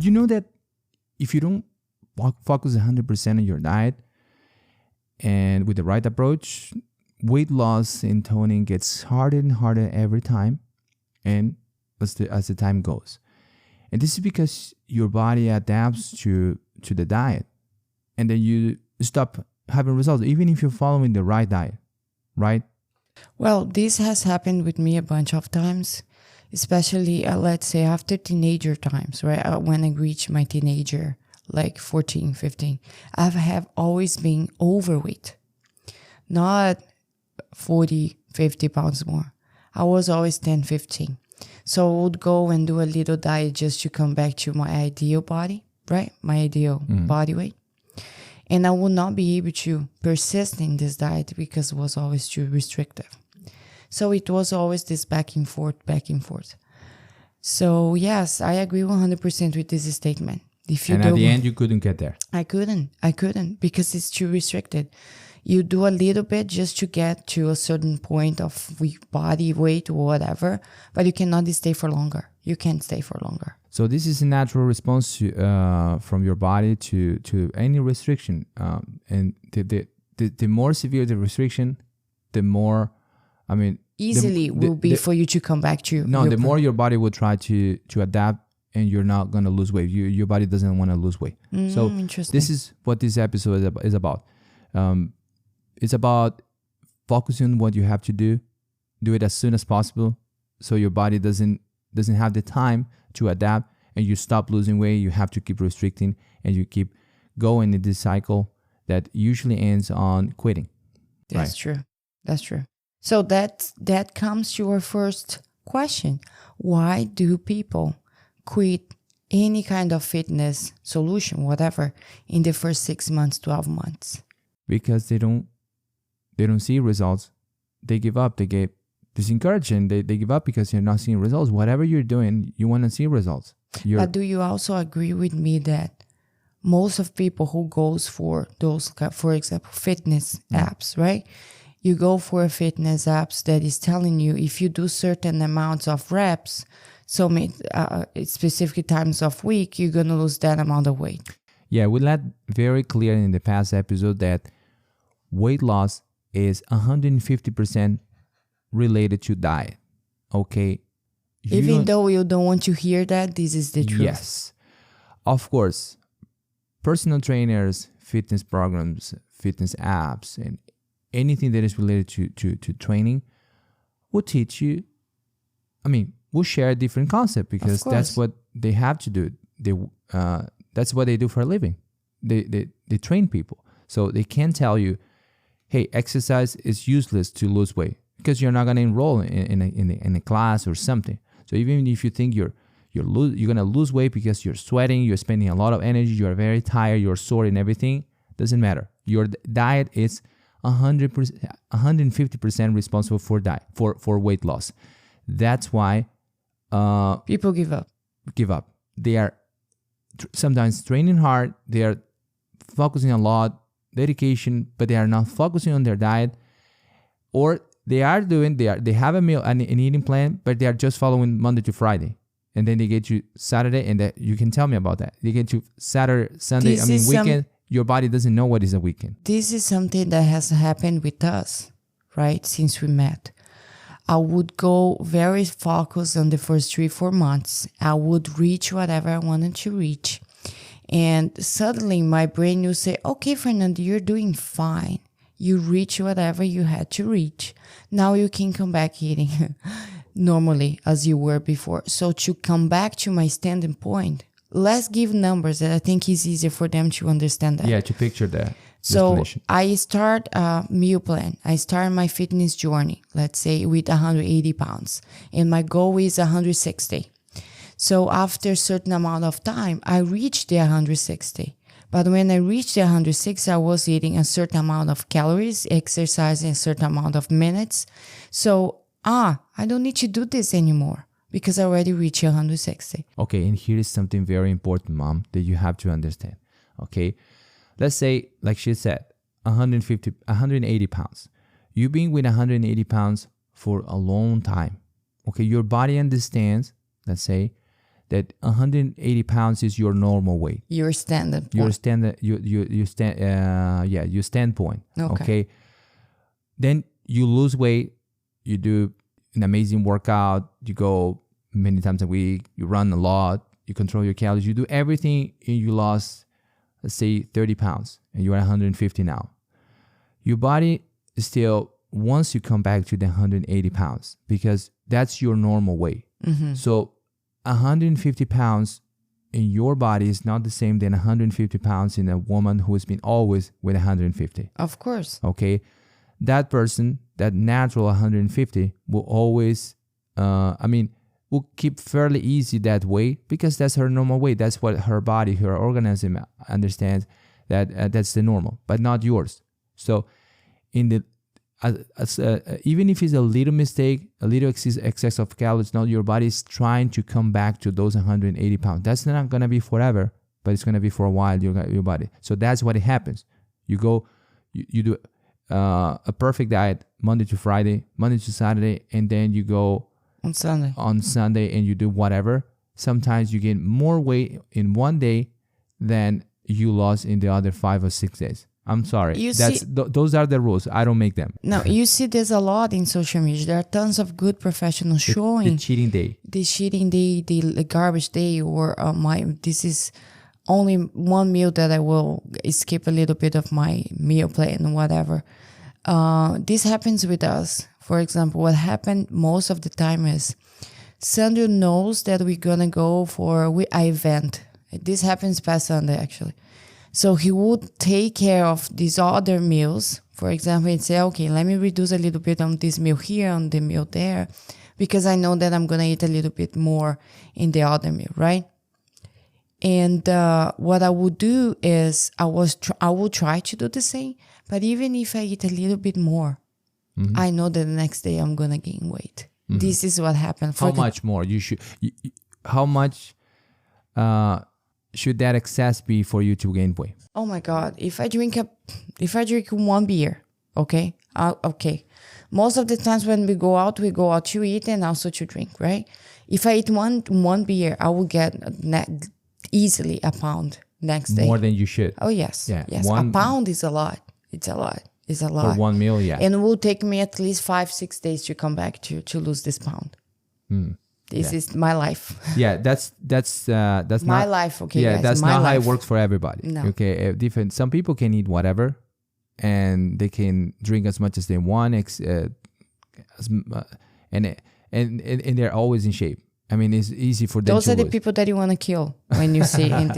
Did you know that if you don't focus 100% on your diet and with the right approach, weight loss and toning gets harder and harder every time, and as the time goes. And this is because your body adapts to the diet, and then you stop having results, even if you're following the right diet, right? Well, this has happened with me a bunch of times, especially let's say after teenager times, right? When I reach my teenager, like 14, 15, I have always been overweight, not 40, 50 pounds more. I was always 10, 15. So I would go and do a little diet just to come back to my ideal body, right? My ideal body weight. And I would not be able to persist in this diet because it was always too restrictive. So it was always this back and forth, back and forth. So yes, I agree 100% with this statement. And at the end, you couldn't get there. I couldn't because it's too restricted. You do a little bit just to get to a certain point of body weight or whatever, but you cannot stay for longer. You can't stay for longer. So this is a natural response from your body to any restriction. And the more severe the restriction, the more, easily will be for you to come back to. No, the more your body will try to adapt, and you're not going to lose weight. Your body doesn't want to lose weight. So this is what this episode is about. It's about focusing on what you have to do it as soon as possible, so your body doesn't have the time to adapt, and you stop losing weight. You have to keep restricting, and you keep going in this cycle that usually ends on quitting. That's true. That's true. So that comes to our first question. Why do people quit any kind of fitness solution, whatever, in the first 6 months, 12 months? Because they don't see results. They give up. They get discouraged, and they give up because you're not seeing results. Whatever you're doing, you want to see results. But do you also agree with me that most of people who goes for those, for example, fitness apps, right? You go for a fitness apps that is telling you if you do certain amounts of reps, so specific times of week, you're going to lose that amount of weight. Yeah, we let very clear in the past episode that weight loss is 150% related to diet. Okay? Even though you don't want to hear that, this is the truth. Yes. Of course, personal trainers, fitness programs, fitness apps, and anything that is related to training will teach you, we'll share a different concept because that's what they have to do. That's what they do for a living. They train people. So they can tell you, hey, exercise is useless to lose weight because you're not going to enroll in a class or something. So even if you think you're going to lose weight because you're sweating, you're spending a lot of energy, you're very tired, you're sore and everything, doesn't matter. Your diet is 150% responsible for weight loss. That's why people give up. They are sometimes training hard. They are focusing a lot, dedication, but they are not focusing on their diet. Or they have a meal, an eating plan, but they are just following Monday to Friday. And then they get to Saturday, and you can tell me about that. They get to Saturday, Sunday, weekend. Your body doesn't know what is a weekend. This is something that has happened with us, right? Since we met. I would go very focused on the first 3-4 months. I would reach whatever I wanted to reach. And suddenly my brain will say, okay, Fernanda, you're doing fine. You reach whatever you had to reach. Now you can come back eating normally as you were before. So to come back to my standing point, let's give numbers that I think is easier for them to understand that. Yeah, to picture that. So I start a meal plan. I start my fitness journey, let's say with 180 pounds. And my goal is 160. So after a certain amount of time, I reached the 160. But when I reached the 160, I was eating a certain amount of calories, exercising a certain amount of minutes. So, I don't need to do this anymore because I already reached 160. Okay, and here is something very important, Mom, that you have to understand. Okay, let's say, like she said, 180 pounds. You've been with 180 pounds for a long time. Okay, your body understands, let's say, that 180 pounds is your normal weight. Your standard point. Your standard, your standpoint. Okay. Then you lose weight. You do an amazing workout. You go many times a week. You run a lot. You control your calories. You do everything, and you lost, let's say, 30 pounds, and you're at 150 now. Your body still wants you come back to the 180 pounds because that's your normal weight. So 150 pounds in your body is not the same than 150 pounds in a woman who has been always with 150. Of course. Okay. That person, that natural 150 will always, will keep fairly easy that weight because that's her normal weight. That's what her body, her organism understands that that's the normal, but not yours. So in the even if it's a little mistake, a little excess of calories, now your body is trying to come back to those 180 pounds. That's not going to be forever, but it's going to be for a while, your body. So that's what it happens. You go, you do a perfect diet Monday to Friday, Monday to Saturday, and then you go on Sunday and you do whatever. Sometimes you gain more weight in one day than you lost in the other 5 or 6 days. I'm sorry. Those are the rules. I don't make them. No, you see there's a lot in social media. There are tons of good professionals showing the cheating day. The cheating day, the garbage day, or this is only one meal that I will skip a little bit of my meal plan, whatever. This happens with us. For example, what happened most of the time is Sandro knows that we're going to go for an event. This happens past Sunday, actually. So he would take care of these other meals. For example, he'd say, okay, let me reduce a little bit on this meal here, on the meal there, because I know that I'm going to eat a little bit more in the other meal, right? And what I would do is I will try to do the same, but even if I eat a little bit more, I know that the next day I'm going to gain weight. This is what happened. How much more? How much should that excess be for you to gain weight? Oh my God! If I drink one beer, okay. Most of the times when we go out to eat and also to drink, right? If I eat one beer, I will get easily a pound next day. More than you should. Oh yes, yeah. Yes. A pound is a lot. It's a lot. For one meal, yeah. And it will take me at least 5-6 days to come back to lose this pound. This is my life. Yeah, that's my life. Okay, yeah, guys, that's not how it works for everybody. No. Okay, different. Some people can eat whatever, and they can drink as much as they want, and they're always in shape. I mean, it's easy for them. Those to are the lose. people that you want to kill when you say, and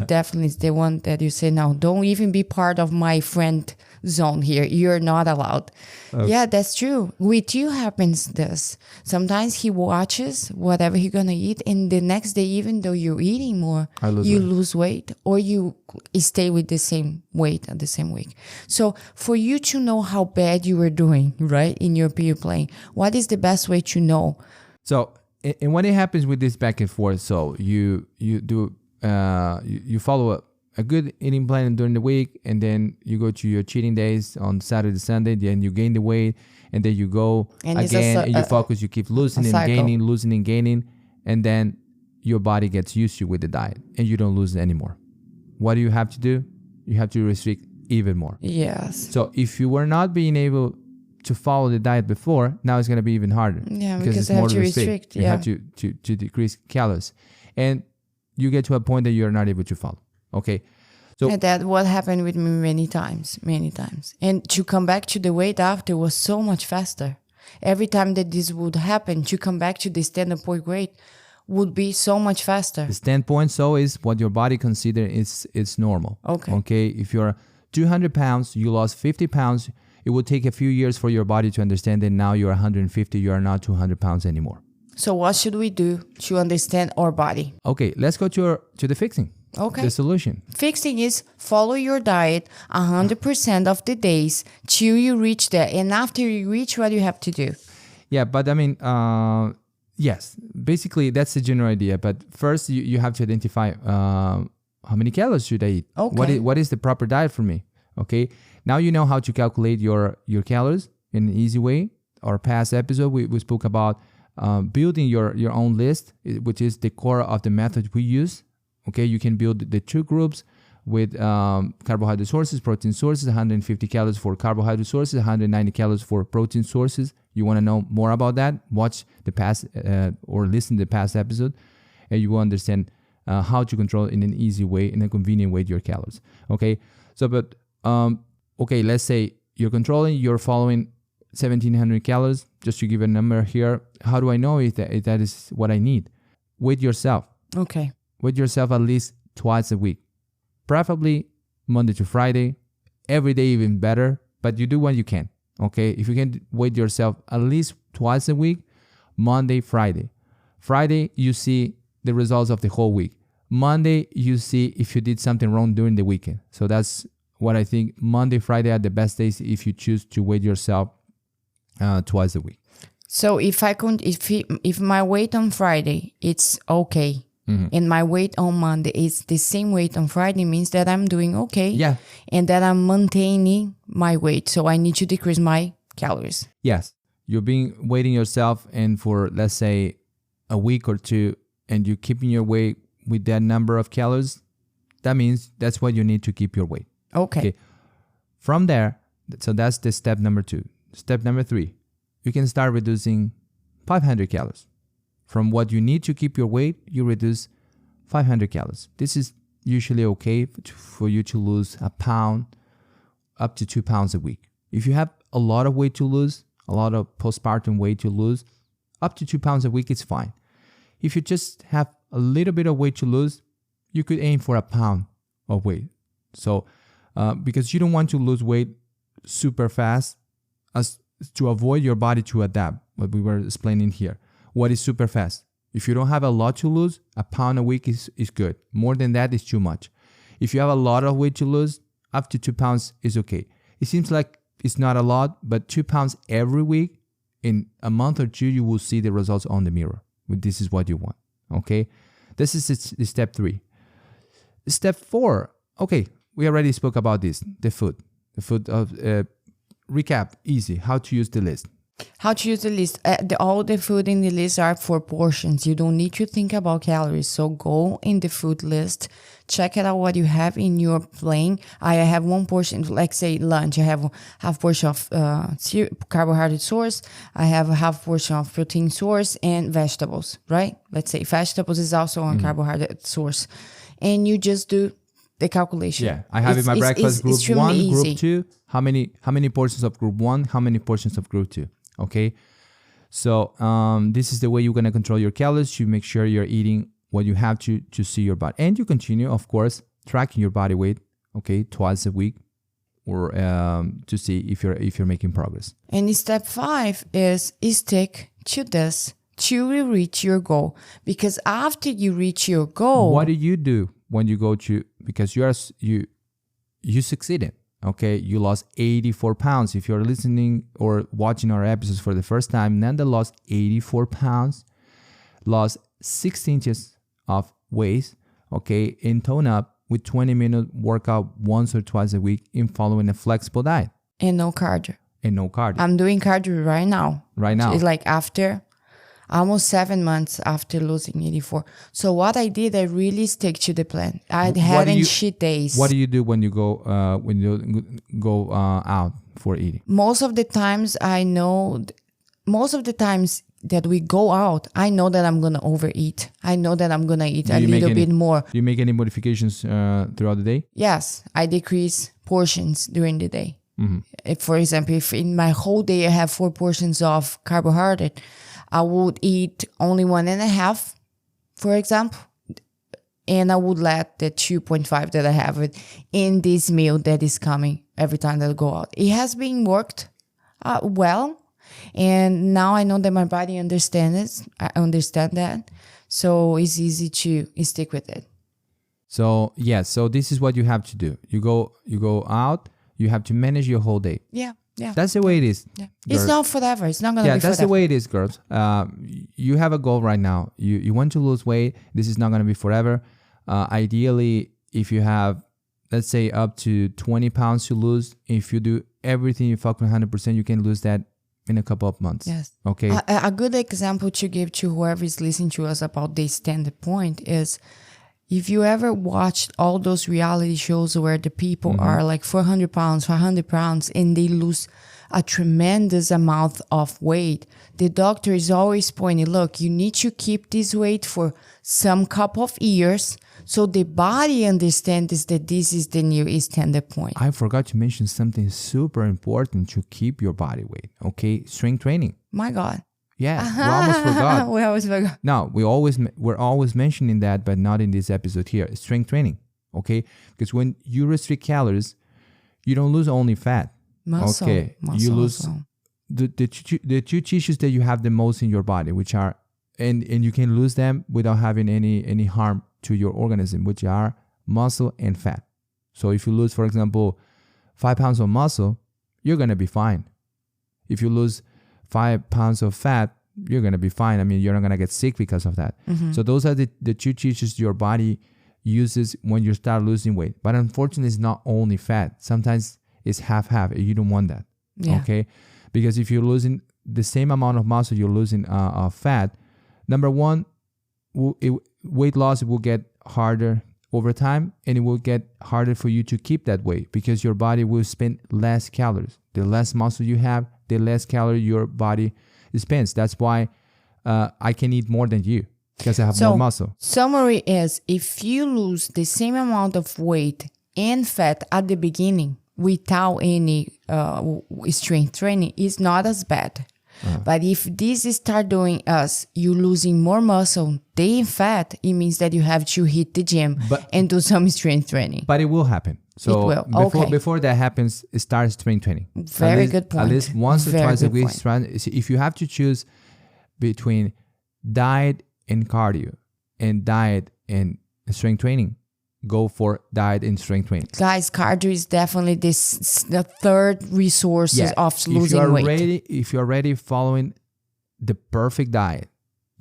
definitely it's the one that you say, no, don't even be part of my friend zone here. You're not allowed. Okay. Yeah, that's true. With you happens this. Sometimes he watches whatever he's going to eat, and the next day, even though you're eating more, you lose weight, or you stay with the same weight at the same week. So for you to know how bad you were doing, right, in your peer playing, what is the best way to know? So, and when it happens with this back and forth, so you follow a good eating plan during the week, and then you go to your cheating days on Saturday, Sunday, then you gain the weight, and then you go again, and you focus, you keep losing and gaining, and then your body gets used to with the diet, and you don't lose anymore. What do you have to do? You have to restrict even more. Yes. So if you were not being able to follow the diet before, now it's going to be even harder. Yeah, because it's more to restrict. You have to decrease calories, and you get to a point that you're not able to follow. Okay, so and that what happened with me many times, and to come back to the weight after was so much faster. Every time that this would happen, to come back to the standard point weight would be so much faster. The standpoint is what your body considers is normal. Okay, if you're 200 pounds, you lost 50 pounds. It will take a few years for your body to understand that now you're 150, you are not 200 pounds anymore. So what should we do to understand our body? Okay, let's go to the fixing. Okay. The solution. Fixing is follow your diet 100% of the days till you reach there. And after you reach, what you have to do? Yeah, but I mean, yes, basically that's the general idea. But first you have to identify how many calories should I eat? Okay. What is the proper diet for me? Okay. Now you know how to calculate your calories in an easy way. Our past episode, we spoke about building your own list, which is the core of the method we use. Okay, you can build the two groups with carbohydrate sources, protein sources, 150 calories for carbohydrate sources, 190 calories for protein sources. You want to know more about that? Watch the past or listen to the past episode, and you will understand how to control in an easy way, in a convenient way, your calories. Okay, so but okay, let's say you're following 1700 calories, just to give a number here. How do I know if that is what I need? Weigh yourself. Okay. Weigh yourself at least twice a week, preferably Monday to Friday, every day even better, but you do what you can. Okay, if you can weigh yourself at least twice a week, Monday, Friday. Friday, you see the results of the whole week. Monday, you see if you did something wrong during the weekend. So that's what I think. Monday, Friday are the best days if you choose to weigh yourself twice a week. So if my weight on Friday, it's okay. And my weight on Monday is the same weight on Friday, means that I'm doing okay. Yeah. And that I'm maintaining my weight. So I need to decrease my calories. Yes. You've been weighing yourself and for, let's say, a week or two, and you're keeping your weight with that number of calories, that means that's what you need to keep your weight. Okay. From there, so that's the step number 2. Step number 3, you can start reducing 500 calories. From what you need to keep your weight, you reduce 500 calories. This is usually okay for you to lose a pound up to 2 pounds a week. If you have a lot of weight to lose, a lot of postpartum weight to lose, up to 2 pounds a week is fine. If you just have a little bit of weight to lose, you could aim for a pound of weight. So, because you don't want to lose weight super fast, as to avoid your body to adapt, what we were explaining here. What is super fast? If you don't have a lot to lose, a pound a week is good. More than that is too much. If you have a lot of weight to lose, up to 2 pounds is okay. It seems like it's not a lot, but 2 pounds every week, in a month or two, you will see the results on the mirror. This is what you want, okay? This is step 3. Step 4, okay, we already spoke about this, the food. The food of, recap, easy, how to use the list. How to use the list. All the food in the list are for portions. You don't need to think about calories. So go in the food list, check it out what you have in your plane. I have one portion, like say lunch. I have half portion of carbohydrate source. I have a half portion of protein source and vegetables, right? Let's say vegetables is also a carbohydrate source. And you just do the calculation. Yeah, I have in my breakfast group 1, easy. group 2. How many portions of group 1? How many portions of group 2? Okay, so this is the way you're gonna control your calories. You make sure you're eating what you have to see your body, and you continue, of course, tracking your body weight. Okay, twice a week, or to see if you're making progress. And step 5 is stick to this till you reach your goal. Because after you reach your goal, what do you do when you go to, because you succeeded? Okay, you lost 84 pounds. If you're listening or watching our episodes for the first time, Nanda lost 84 pounds, lost 6 inches of waist, okay, and tone up with 20-minute workout once or twice a week in following a flexible diet. And no cardio. I'm doing cardio right now. It's like after almost 7 months after losing 84. So what I did, I really stick to the plan. I hadn't cheat days. What do you do when you go out for eating? Most of the times that we go out, I know that I'm going to overeat. I know that I'm going to eat a little bit more. Do you make any modifications throughout the day? Yes, I decrease portions during the day. Mm-hmm. If, for example, if in my whole day I have 4 portions of carbohydrate, I would eat only 1.5, for example, and I would let the 2.5 that I have in this meal that is coming every time that I go out. It has been worked well, and now I know that my body understands it. I understand that, so it's easy to stick with it. So yeah, so this is what you have to do. You go out. You have to manage your whole day. Yeah. That's the way it is. Yeah. It's not forever. It's not going to be forever. Yeah, that's the way it is, girls. You have a goal right now. You want to lose weight. This is not going to be forever. Ideally, if you have, let's say, up to 20 pounds to lose, if you do everything, you focus 100%, you can lose that in a couple of months. Yes. Okay. A good example to give to whoever is listening to us about the standard point is if you ever watched all those reality shows where the people are like 400 pounds, 500 pounds, and they lose a tremendous amount of weight, the doctor is always pointing, look, you need to keep this weight for some couple of years so the body understands that this is the new standard point. I forgot to mention something super important to keep your body weight. Okay. Strength training. My God. Yeah. We almost forgot. We always forgot. No, we're always mentioning that, but not in this episode here. Strength training. Okay. Because when you restrict calories, you don't lose only fat. Muscle. Okay. Muscle You lose also. the two tissues that you have the most in your body, which are, and you can lose them without having any harm to your organism, which are muscle and fat. So if you lose, for example, 5 pounds of muscle, you're going to be fine. If you lose 5 pounds of fat, you're going to be fine. I mean, you're not going to get sick because of that. So those are the two tissues your body uses when you start losing weight. But unfortunately, it's not only fat. Sometimes it's half-half. You don't want that. Yeah. Okay? Because if you're losing the same amount of muscle you're losing fat, number one, weight loss will get harder over time, and it will get harder for you to keep that weight because your body will spend less calories. The less muscle you have, the less calorie your body spends. That's why I can eat more than you because I have more muscle. Summary is if you lose the same amount of weight and fat at the beginning without any strength training, it's not as bad. But if this start doing us, you losing more muscle than fat, it means that you have to hit the gym and do some strength training. But it will happen. So it will. Before that happens, start strength training. Very good point. At least once or Very twice a good week. point. If you have to choose between diet and cardio and diet and strength training, go for diet and strength training. Guys, cardio is definitely the third resource of losing weight. If you're already following the perfect diet,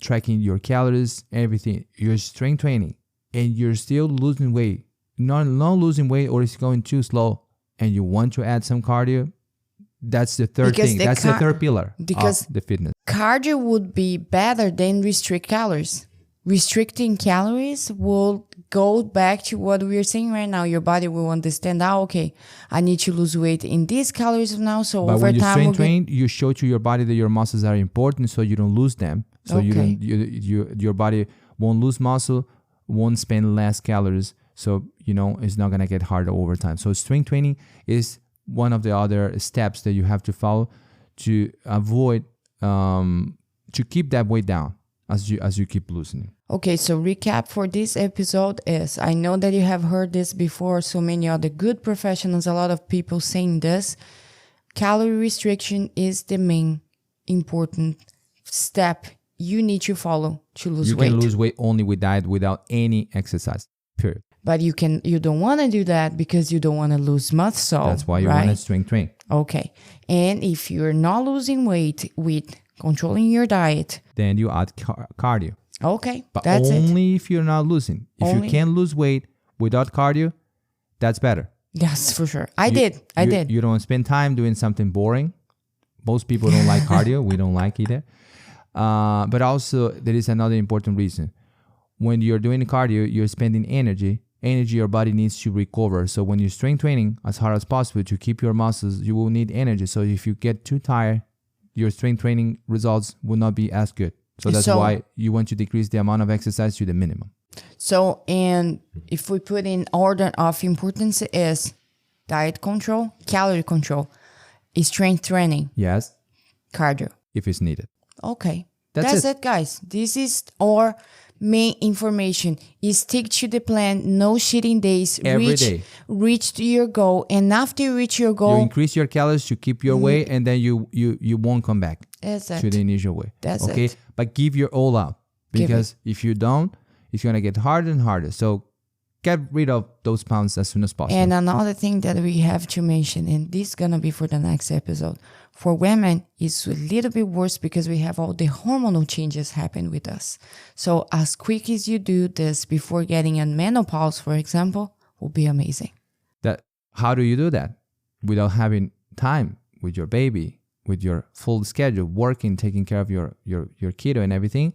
tracking your calories, everything, you're strength training, and you're still losing weight, not losing weight or it's going too slow, and you want to add some cardio, that's the third thing. That's the third pillar of the fitness. Cardio would be better than restrict calories. Restricting calories will go back to what we are saying right now. Your body will understand, okay, I need to lose weight in these calories now. So but over when you time, strength train, you show to your body that your muscles are important, so you don't lose them. So your body won't lose muscle, won't spend less calories. So it's not gonna get harder over time. So strength training is one of the other steps that you have to follow to avoid to keep that weight down as you keep losing it. Okay, so recap for this episode is, I know that you have heard this before, so many other good professionals, a lot of people saying this, calorie restriction is the main important step you need to follow to lose weight. You can lose weight only with diet without any exercise, period. But you don't want to do that because you don't want to lose muscle. That's why you want to strength train. Okay. And if you're not losing weight with controlling your diet, then you add cardio. Okay, but that's only if you're not losing. If you can lose weight without cardio, that's better. Yes, for sure. I did. You don't spend time doing something boring. Most people don't like cardio. We don't like either. But also, there is another important reason. When you're doing cardio, you're spending energy. Energy your body needs to recover. So when you're strength training as hard as possible to keep your muscles, you will need energy. So if you get too tired, your strength training results will not be as good. So that's why you want to decrease the amount of exercise to the minimum. So, and if we put in order of importance is diet control, calorie control, strength training. Yes. Cardio. If it's needed. Okay. That's it, guys. This is our main information. Stick to the plan, no cheating days. Every day. Reach to your goal. And after you reach your goal, you increase your calories to keep your weight, and then you won't come back to the initial weight. That's it. But give your all out, because if you don't, it's going to get harder and harder. So get rid of those pounds as soon as possible. And another thing that we have to mention, and this is going to be for the next episode, for women, it's a little bit worse because we have all the hormonal changes happen with us. So as quick as you do this before getting a menopause, for example, will be amazing. How do you do that? Without having time with your baby, with your full schedule, working, taking care of your kiddo and everything,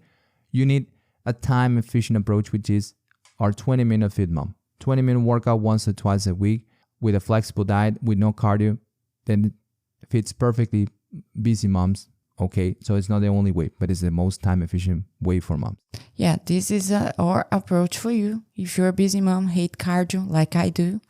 you need a time efficient approach, which is our 20-minute Fit Mom. 20-minute workout once or twice a week with a flexible diet with no cardio. Then it fits perfectly busy moms. Okay, so it's not the only way, but it's the most time efficient way for moms. Yeah, this is our approach for you. If you're a busy mom, hate cardio like I do,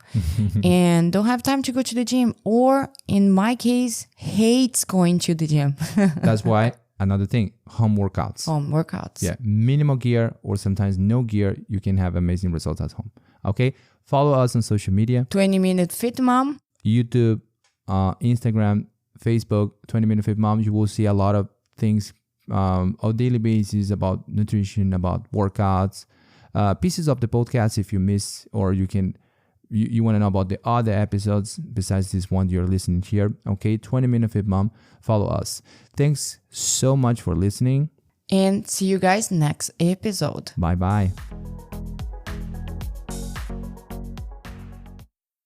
and don't have time to go to the gym, or in my case, hates going to the gym. That's why another thing, home workouts. Home workouts. Yeah, minimal gear or sometimes no gear, you can have amazing results at home. Okay, follow us on social media. 20-minute Fit Mom. YouTube, Instagram, Facebook, 20-minute Fit Mom. You will see a lot of things on a daily basis about nutrition, about workouts, pieces of the podcast if you miss, or you want to know about the other episodes besides this one you're listening here. Okay, 20-minute Fit Mom. Follow us. Thanks so much for listening. And see you guys next episode. Bye-bye.